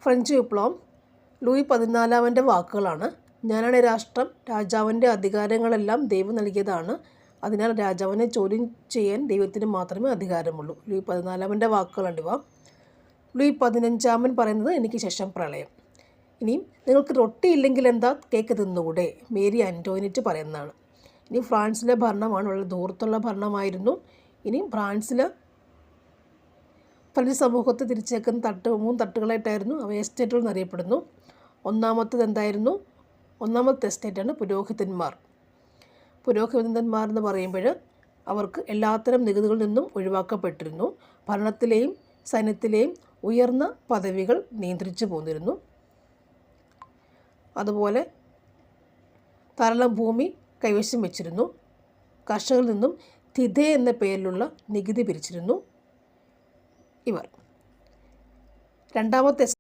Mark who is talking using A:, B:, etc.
A: French വിപ്ലവം Louis 14 വാക്കുകളാണ്. ഞാനാണ് രാഷ്ട്രം, രാജാവിൻ്റെ അധികാരങ്ങളെല്ലാം ദൈവം നൽകിയതാണ്, അതിനാൽ രാജാവിനെ ചോദ്യം ചെയ്യാൻ ദൈവത്തിന് മാത്രമേ അധികാരമുള്ളൂ. ലൂയി 14 വാക്കുകളാണിവ. ലൂയി 15 പറയുന്നത് എനിക്ക് ശേഷം പ്രളയം. ഇനിയും നിങ്ങൾക്ക് റൊട്ടി ഇല്ലെങ്കിൽ എന്താ, കേക്ക് തിന്നുകൂടെ, മേരി ആൻറ്റോയിനറ്റ് പറയുന്നതാണ്. ഇനി ഫ്രാൻസിലെ ഭരണമാണ്, വളരെ ദൂരത്തുള്ള ഭരണമായിരുന്നു. ഇനി ഫ്രാൻസിലെ ഫ്രഞ്ച് സമൂഹത്തെ തിരിച്ചേക്കുന്ന 3 തട്ടുകളായിട്ടായിരുന്നു അവ എസ്റ്റേറ്റുകൾ എന്നറിയപ്പെടുന്നു. ഒന്നാമത്തെ എസ്റ്റേറ്റാണ് പുരോഹിതന്മാർ. പുരോഹിതന്മാർ എന്ന് പറയുമ്പോൾ അവർക്ക് എല്ലാത്തരം നികുതികളിൽ നിന്നും ഒഴിവാക്കപ്പെട്ടിരുന്നു. ഭരണത്തിലെയും സൈന്യത്തിലെയും ഉയർന്ന പദവികൾ നിയന്ത്രിച്ചു പോന്നിരുന്നു. അതുപോലെ ധാരാളം ഭൂമി കൈവശം വെച്ചിരുന്നു. കർഷകരിൽ നിന്നും തിഥേ എന്ന പേരിലുള്ള നികുതി പിരിച്ചിരുന്നു ഇവർ. രണ്ടാമത്തെ